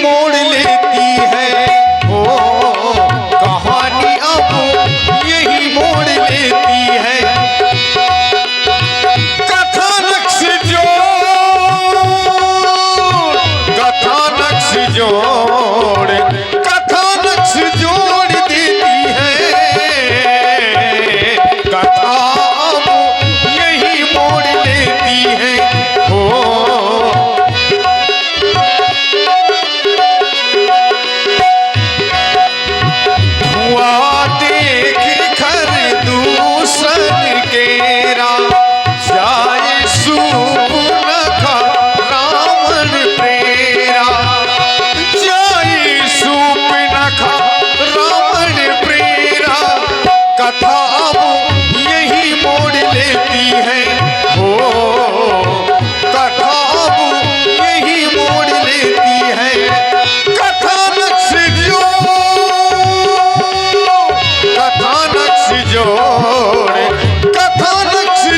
मोड़ लेती है। ओ कहानी अब यही मोड़ लेती है। कथानक से जोड़ कथानक से जोड़ देती है। कथा अब यही मोड़ लेती है। ओ धुआं देख कर दूसर केरा जाए सूर्पनखा रावण प्रेरा। जाए सूर्पनखा रावण प्रेरा। कथा अब यही मोड़ लेती है। ओ कथा अब यही मोड़ लेती है। कथानक से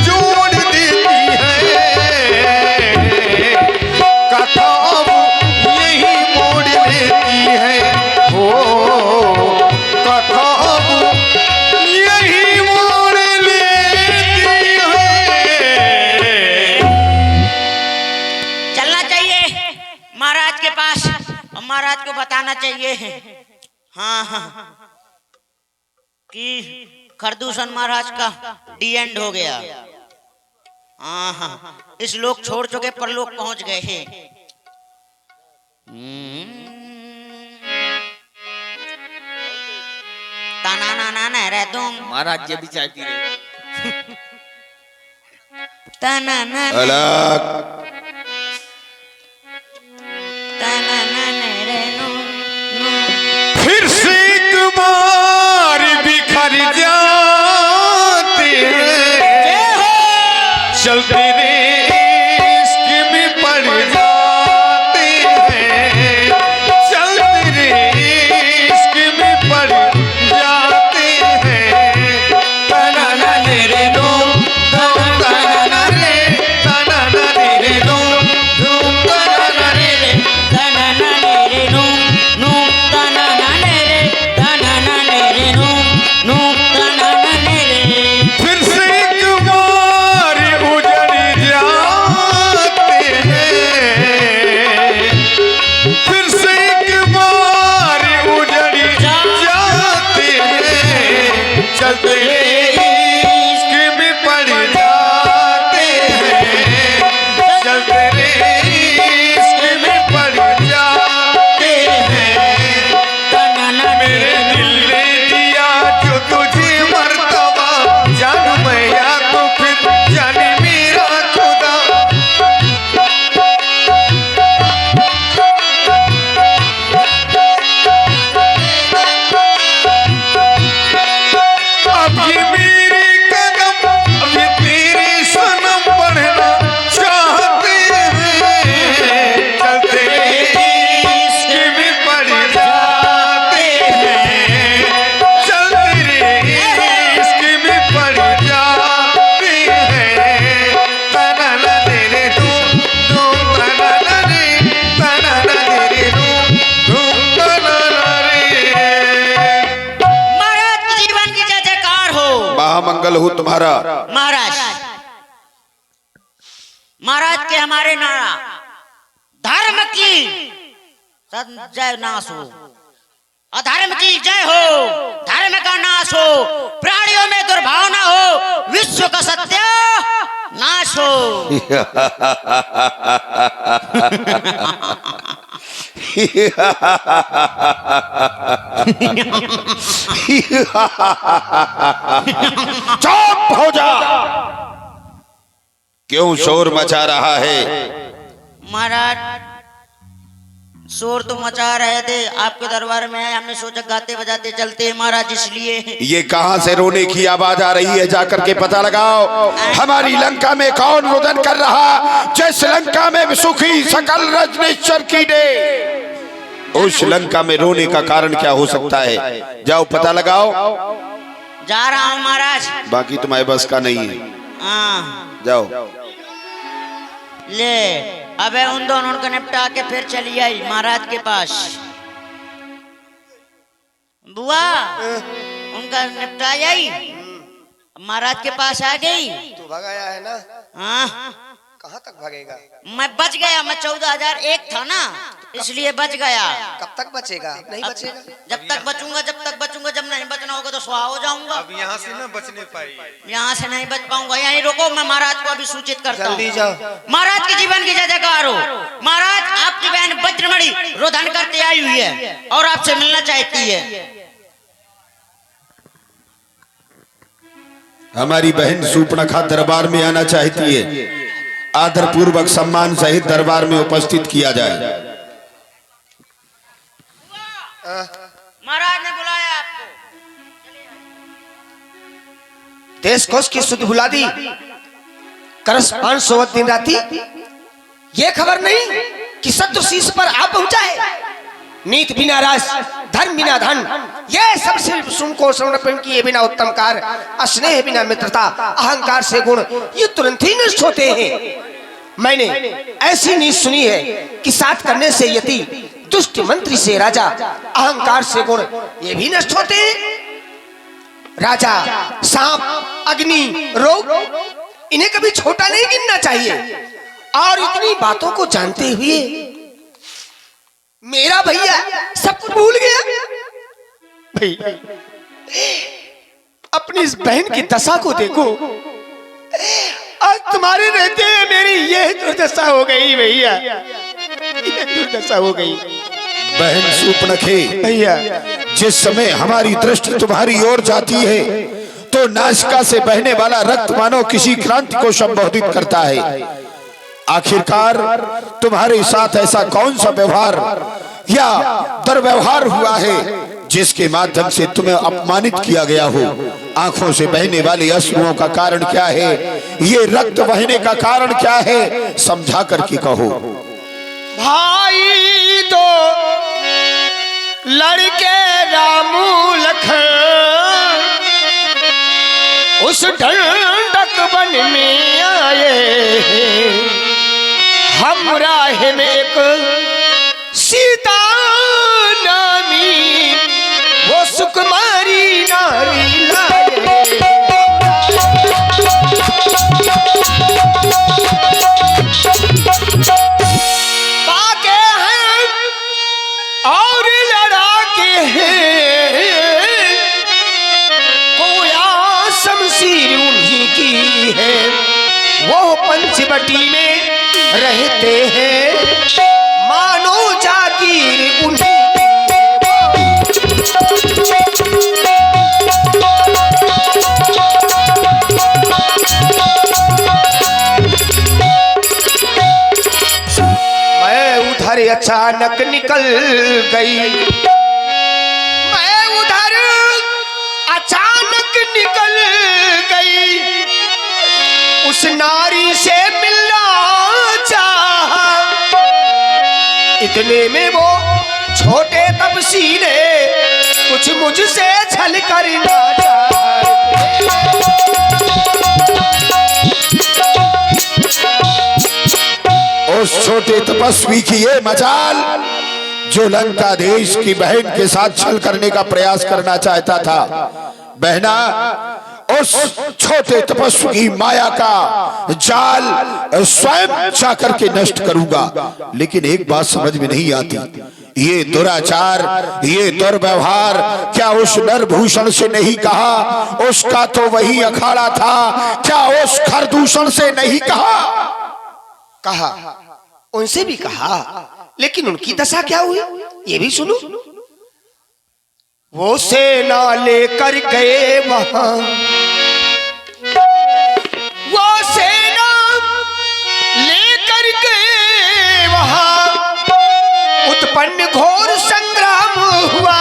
जोड़ देती है। कथा अब यही मोड़ लेती है। ओ कथा अब यही मोड़ लेती है। चलना चाहिए महाराज के पास और महाराज को बताना चाहिए हाँ कि खरदूषण महाराज का डी एंड हो गया। इस लोक छोड़ चुके परलोक पहुंच गए हैं। ताना ना ना ना रे तुम महाराज ये भी चाहती रहे। ताना ना अलग ताना ना ना रे नो फिर से एक बार बिखर जाते हैं। चलते रे इश्क में पड़ जाते हैं। चलते रे इश्क में पड़ जाते हैं। तना ना रे नो तना ना रे तना ना रे नो तना ना रे ताना ना रे नो नो ताना ना रे ताना ना रे नो नो ताना ना रे। फिर से एक बार उजड़ जाते हैं। फिर से एक बार उजड़ जाते हैं। चलते इश्क में पड़ जाते हैं। चलते इश्क में पड़ जाते हैं। मेरे दिल ने दिया जो तुझे मर्तबा। जानू मैं या तो फिर जाने मेरा खुदा। अब ये मेरे कदम अब ये तेरे सनम बढ़ना चाहते हैं। चलते इश्क में पड़ जाते हैं। चलते इश्क में पड़ जाते हैं। तना ना रे तुम तना ना रे तना ना रे तुम तना ना रे। महाराज के जीवन की जय जयकार हो। महामंगल हो तुम्हारा। महाराज महाराज के हमारे नारा धर्म की जय नाश हो अधर्म की जय हो। धर्म का नाश हो प्राणियों में दुर्भावना हो विश्व का सत्य नाश हो। चुप हो जा। क्यों शोर मचा रहा है? महाराज शोर तो मचा रहे थे आपके दरबार में आए हमने सोचा गाते बजाते चलते हैं महाराज इसलिए। ये कहां से रोने की आवाज आ रही है? जाकर के पता लगाओ। हमारी लंका में कौन रुदन कर रहा? जिस लंका में सुखी सकल रजनेश्वर की डे उस लंका में रोने का कारण क्या हो सकता है? जाओ पता लगाओ। जा रहा हूँ महाराज। बाकी तुम्हारे बस का नहीं है। हाँ जाओ। ले अबे उन दोनों को निपटा के फिर चली आई महाराज के पास। बुआ उनका निपटा आई, महाराज के पास आ गई। तू भगाया है ना? हाँ कहाँ तक भागेगा? मैं बच गया, मैं 14,001 था ना इसलिए बच गया। कब तक बचेगा? नहीं बचेगा। जब तक बचूंगा, जब नहीं बचना होगा तो सुहा हो जाऊंगा। अब यहाँ से ना बच नहीं पाई, यहाँ से नहीं बच पाऊंगा। यहीं रुको, मैं महाराज को अभी सूचित करता हूँ। जल्दी जाओ। महाराज के जीवन की जय जयकार हो। महाराज आपकी बहन वज्रमणि रोदन करते आई हुई है और आपसे मिलना चाहती है। हमारी बहन सूर्पणखा दरबार में आना चाहती है, आदर पूर्वक सम्मान सहित दरबार में उपस्थित किया जाए। महाराज ने बुलाया आपको। देश कोष की सुध भुला दी, करस 500 दिन राती। ये खबर नहीं कि शत्रु शीश पर आ पहुंचा है। नीत बिना रास, धर्म बिना धन, ये सबसे सुन को समर्पण किए बिना उत्तम कार्य, स्नेह बिना मित्रता, अहंकार से गुण ये तुरंत ही नष्ट होते हैं। मैंने ऐसी नीति सुनी है कि साथ करने से यति, दुष्ट मंत्री से राजा, अहंकार से गुण ये भी नष्ट होते हैं। राजा, सांप, अग्नि, रोग इन्हें कभी छोटा नहीं गिनना चाहिए। और इतनी बातों को जानते हुए मेरा भैया सब कुछ भूल गया। भैया अपनी इस बहन की दशा को देखो, आज तुम्हारे रहते मेरी यह दुर्दशा हो गई भैया, यह दुर्दशा हो गई। बहन सूर्पणखे, भैया जिस समय हमारी दृष्टि तुम्हारी ओर जाती है तो नासिका से बहने वाला रक्त मानो किसी क्रांति को संबोधित करता है। आखिरकार तुम्हारे साथ ऐसा कौन सा व्यवहार या दुर्व्यवहार हुआ है जिसके माध्यम से तुम्हें अपमानित किया गया हो? आंखों से बहने वाले अश्रुओं का कारण क्या है? ये रक्त बहने का कारण क्या है? समझा करके कहो। भाई तो लड़के रामू लखन उस ढंढक वन में आए, हम राह में एक सीता नामी वो सुकुमारी नारी लाए। बाके हैं और लड़ाके हैं, गोया शमशीर उन्हीं की है, वो पंचवटी में रहते हैं, मानो जागीर उन्हीं अचानक निकल गई, मैं उधर अचानक निकल गई, उस नारी से मिलना चाहा, इतने में वो छोटे तपसी ने कुछ मुझसे छल करना चाहा। उस छोटे तपस्वी की ये मजाल जो लंका देश की बहन के साथ छल करने का प्रयास करना चाहता था। बहना, उस छोटे तपस्वी की माया का जाल स्वयं जाकर के नष्ट करूंगा। लेकिन एक बात समझ में नहीं आती, ये दुराचार, ये दुर्व्यवहार क्या उस नरभूषण से नहीं कहा? उसका तो वही अखाड़ा था, क्या उस खरदूषण से नहीं कहा? कहा, उनसे भी कहा, लेकिन उनकी दशा क्या हुई ये भी सुनो। वो सेना लेकर गए वहां, वो सेना लेकर गए वहां, उत्पन्न घोर संग्राम हुआ,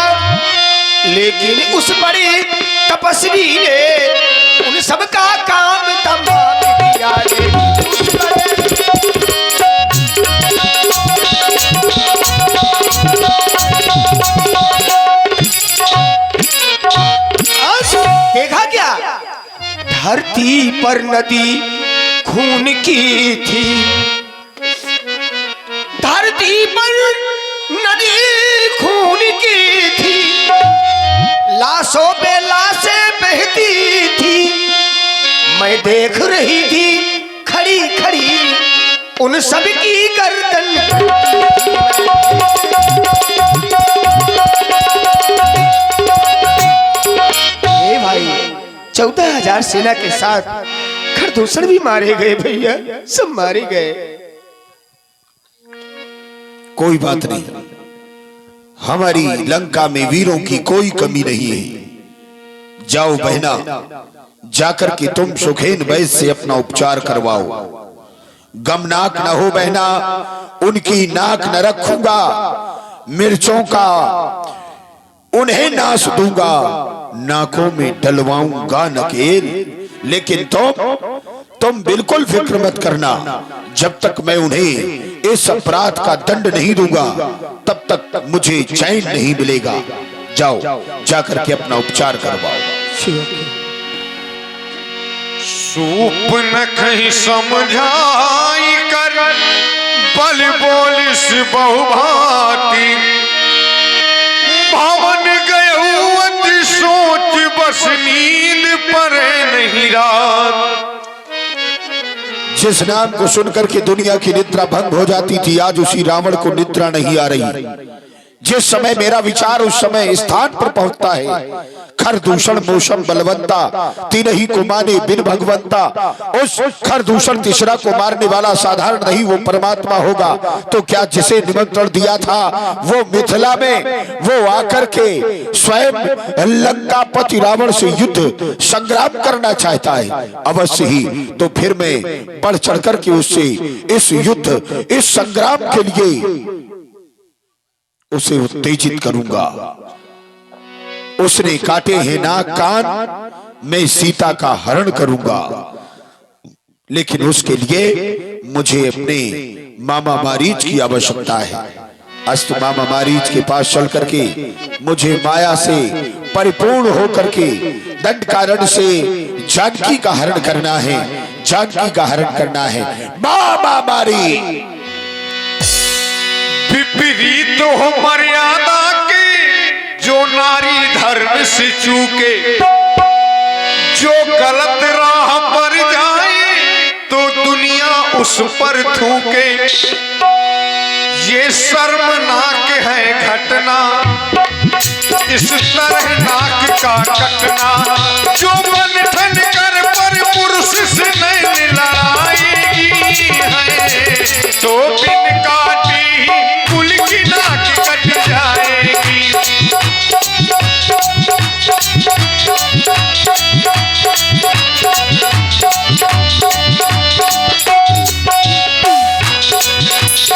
लेकिन उस बड़े तपस्वी ने उन सबका काम तमाम किया। देखा क्या, धरती पर नदी खून की थी, धरती पर नदी खून की थी, लाशों पे लाशें बहती थी। मैं देख रही थी खड़ी खड़ी उन सब की गर्दन। हे भाई, 14,000 सेना के साथ खरदूषण भी मारे गए भैया, सब मारे गए। कोई बात नहीं, हमारी लंका में वीरों की कोई कमी नहीं है। जाओ बहना, जाकर के तुम सुखेन वैद्य से अपना उपचार करवाओ। गमनाक न हो बहना, उनकी नाक न रखूंगा, मिर्चों का उन्हें नाश दूंगा, नाकों में डलवाऊंगा नकेल। लेकिन तुम बिल्कुल फिक्र मत करना, जब तक मैं उन्हें इस अपराध का दंड नहीं दूंगा तब तक मुझे चैन नहीं मिलेगा। जाओ, जाकर के अपना उपचार करवाओ। सूप न कहीं समझाई कर, बल बोलिस बहुभांति। भवन गए सोच बस नींद परे नहीं रात। जिस नाम को सुनकर के दुनिया की निद्रा भंग हो जाती थी, आज उसी रावण को निद्रा नहीं आ रही। जिस समय मेरा विचार उस समय स्थान पर पहुंचता है, खरदूषण मोशम बलवंता, तीन ही को माने बिन भगवंता। उस खरदूषण तीसरा को मारने वाला साधारण नहीं, वो परमात्मा होगा। तो क्या जिसे निमंत्रण दिया था वो मिथिला में वो आकर के स्वयं लंकापति रावण से युद्ध संग्राम करना चाहता है? अवश्य ही। तो फिर मैं बढ़ चढ़ कर के उससे इस युद्ध, इस संग्राम के लिए उसे उत्तेजित करूंगा। उसने काटे हैं नाक कान, मैं सीता का हरण करूंगा। लेकिन उसके लिए मुझे अपने मामा मारीच की आवश्यकता है। अस्त मामा मारीच के पास चल करके मुझे माया से परिपूर्ण होकर के दंड कारण से जानकी का हरण करना है, जानकी का हरण करना है। मामा मारीच विपरीत हो मर्यादा के, जो नारी धर्म से चूके। जो गलत राह पर जाए तो दुनिया उस पर थूके। ये शर्मनाक है घटना, इस तरह नाक का कटना। जो मन ठन कर पर पुरुष से नहीं लड़ाएगी है, तो बिन काटी कुल की नाक कट जाएगी।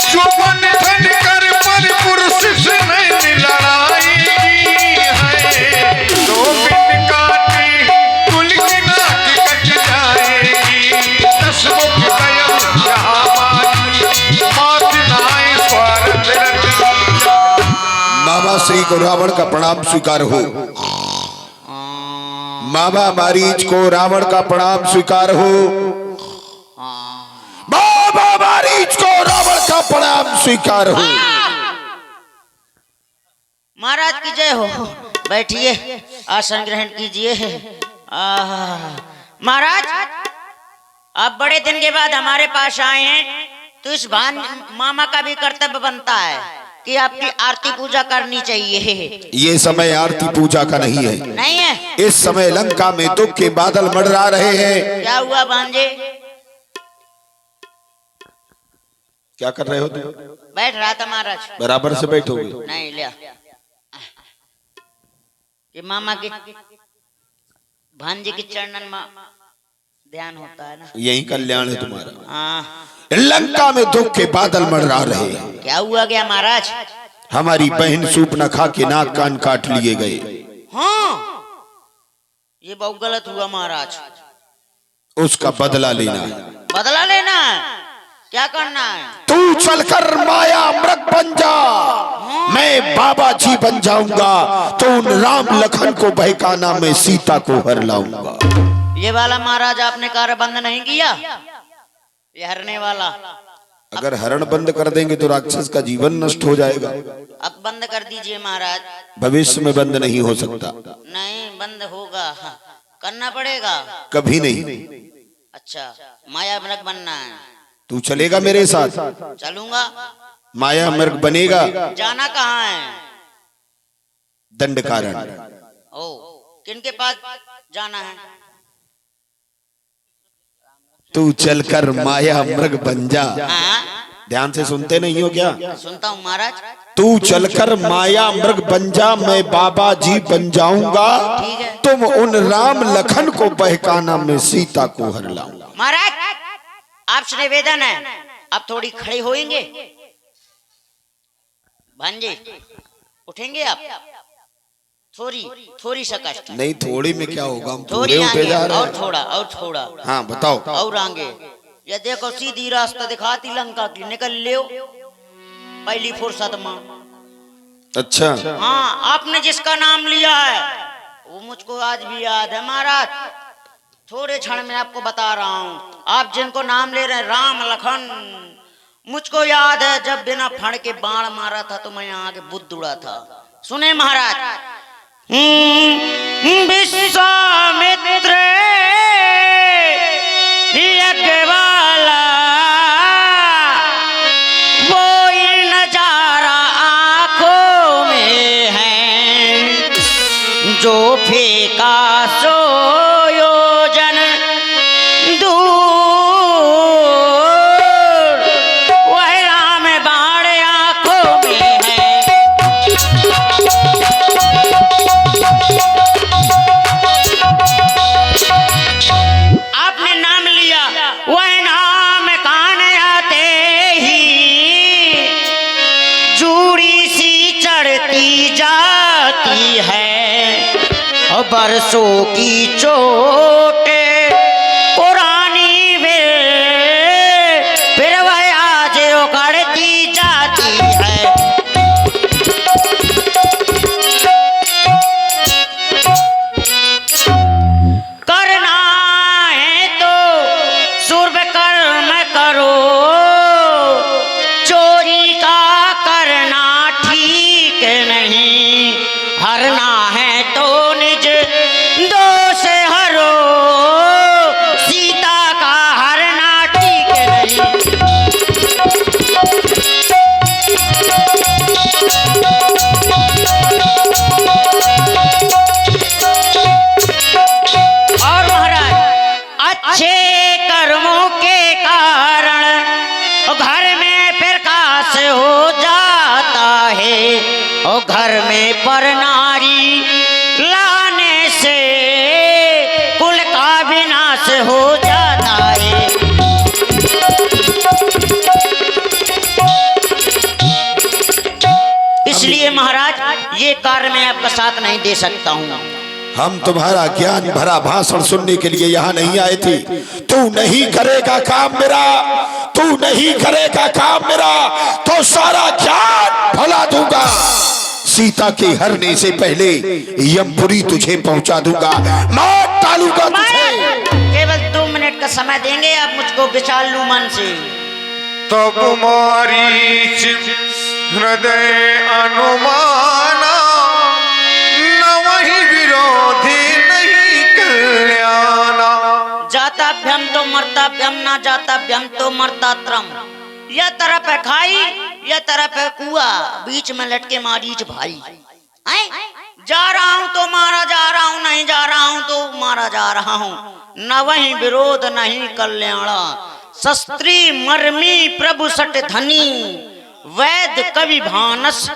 जो मन धन कर पर पुरुष से नहीं लड़ाएगी है, तो बिन काटी कुल की नाक कट जाएगी। दस मुख दयम जहाँ मारी, मात नाय स्वार्थ रति। मामा श्री को रावण का प्रणाम स्वीकार हो। मामा मारीच को रावण का प्रणाम स्वीकार हो। मामा मारीच को रावण का प्रणाम स्वीकार हो। महाराज की जय हो। बैठिए, आसन ग्रहण कीजिए। महाराज, आप बड़े दिन के बाद हमारे पास आए हैं, तो इस भान मामा का भी कर्तव्य बनता है कि आपकी आरती पूजा करनी चाहिए। ये समय आरती पूजा का नहीं है। नहीं है? इस समय लंका में दुख के बादल मंडरा रहे हैं। क्या हुआ भांजे? क्या कर रहे हो तुम? बैठ रहा था महाराज। बराबर से बैठोगे? नहीं, लिया ये मामा की भांजे की चरणन में ध्यान होता है ना, यही कल्याण है तुम्हारा। हाँ। लंका में दुख के बादल मंडरा रहे हैं। क्या हुआ गया महाराज? हमारी बहन सूर्पनखा के नाक कान काट लिए गए। हाँ, ये बहुत गलत हुआ महाराज। उसका बदला लेना है। बदला लेना है? क्या करना है? तू चलकर माया मृग बन जा, मैं बाबा जी बन जाऊंगा। तो उन राम लखन को बहकाना, मैं सीता को हर लाऊंगा। ये वाला महाराज आपने कार्य बंद नहीं किया, ये हरने वाला। अगर हरण बंद कर देंगे तो राक्षस का जीवन नष्ट हो जाएगा। अब बंद कर दीजिए महाराज। भविष्य में बंद नहीं हो सकता। नहीं बंद होगा, हाँ, करना पड़ेगा। कभी नहीं। अच्छा, माया मृग बनना है। तू चलेगा मेरे साथ? चलूंगा। माया मृग बनेगा। जाना कहाँ है? दंडकारण्य। ओ, किनके पास जाना है? तू चलकर माया मृग बन जा। हाँ? ध्यान से सुनते नहीं हो क्या? सुनता हूँ महाराज। तू चलकर माया मृग बन जा, मैं बाबा जी बन जाऊंगा। ठीक है। तुम उन राम लखन को बहकाना, मैं सीता को हर लाऊंगा। महाराज आपसे निवेदन है, आप थोड़ी खड़े होएंगे? भांजे उठेंगे आप? थोड़ी सा कष्ट। नहीं, थोड़ी में क्या होगा, हम थोड़ी पूरे उठे जा आगे, रहे और हैं। थोड़ा और थोड़ा। हाँ बताओ। और आगे ये देखो, सीधी रास्ता दिखाती लंका की, निकल लियो पहली फुर्सत में। अच्छा, हाँ, आपने जिसका नाम लिया है वो मुझको आज भी याद है महाराज। थोड़े क्षण में आपको बता रहा हूँ, आप जिनको नाम ले रहे हैं राम लखन, मुझको याद है जब बिना फण के बाण मारा था तो मैं यहाँ आगे बुद्ध उड़ा था। सुने महाराज, विश्वामित्र यज्ञवाला वो नजारा आंखों में है, जो फेंका सो योजन दूर, वह राम बाण आंखों में है। आपने नाम लिया, वह नाम कान आते ही जूड़ी सी चढ़ती जाती है, और बरसों की चोट पुरानी वे फिर वह आज उखड़ती जाती है। करना है तो सुर्भ कर्म करो, चोरी का करना ठीक नहीं, हरना है तो निज दोष हरो, सीता का हरना ठीक नहीं। और महाराज अच्छे कर्मों के कारण घर में प्रकाश हो जाता है, और घर में पर नारी लाने से कुल का विनाश हो जाता है। इसलिए महाराज ये कार्य मैं आपका साथ नहीं दे सकता हूँ। हम तुम्हारा ज्ञान भरा भाषण सुनने के लिए यहाँ नहीं आए थे। तू नहीं करेगा काम मेरा, तू नहीं करेगा काम मेरा, तो सारा ज्ञान भुला दूंगा। सीता के हरने से पहले यमपुरी तुझे पहुंचा दूंगा, मार डालूंगा तुझे। केवल 2 मिनट का समय देंगे आप मुझको, विचार लूं मन से। तब मारीच हृदय अनुमाना, न वही विरोधी नहीं कल्याणा। जाताभ्यम तो मर्ताभ्यम, ना जाताभ्यम तो मर्तात्रम। यह तरफ है खाई, यह तरफ है कुआ, बीच में लटके मारीच भाई। जा रहा हूं तो मारा जा रहा हूं, नहीं जा रहा हूं तो मारा जा रहा हूं, न वही विरोध नहीं कल्याणा। शस्त्री मर्मी प्रभु सट धनी, वैद कवि भानस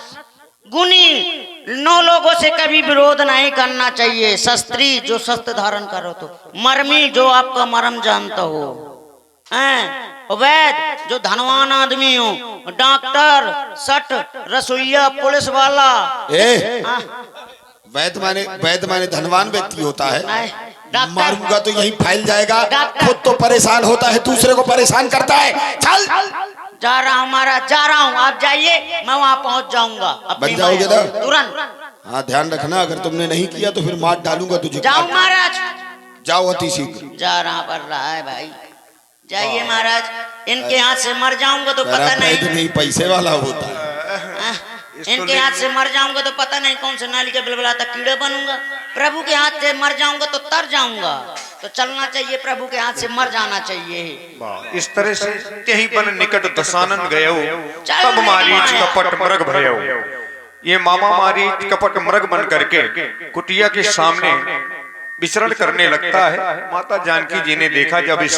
गुनी। 9 लोगों से कभी विरोध नहीं करना चाहिए। शस्त्री जो शस्त्र धारण करो, तो मर्मी जो आपका मर्म जानता हो, वैद जो धनवान आदमी हो, डॉक्टर, सट रसोईया, पुलिस वाला। वैद माने धनवान व्यक्ति होता है। डॉक्टर मारूंगा तो यही फैल जाएगा। डॉक्टर। खुद तो परेशान होता है, दूसरे को परेशान करता है। चल जा रहा हूँ महाराज, जा रहा हूँ, आप जाइए, मैं वहां पहुंच जाऊंगा। बन जाओगे ना? तुरंत। हाँ, ध्यान रखना, अगर तुमने नहीं किया तो फिर मार डालूंगा तुझे। जाओ महाराज। जाओ अति शीघ्र। जा रहा पड़ रहा है भाई, जाइए महाराज, इनके हाथ से मर जाऊंगा तो पता नहीं पैसे वाला होता है। इनके हाथ से मर जाऊंगा तो पता नहीं कौन से नाली के बिलबिलाता कीड़ा बनूंगा। प्रभु के हाथ से मर जाऊंगा तो तर जाऊंगा। तो चलना चाहिए, प्रभु के हाथ से मर जाना चाहिए। इस तरह से यही बन निकट दशानन गयो, तब मारीच कपट मृग भयो। ये मामा मारीच कपट मृग बन करके कुटिया के सामने विचरण करने लगता है। माता जानकी जी ने देखा जब इस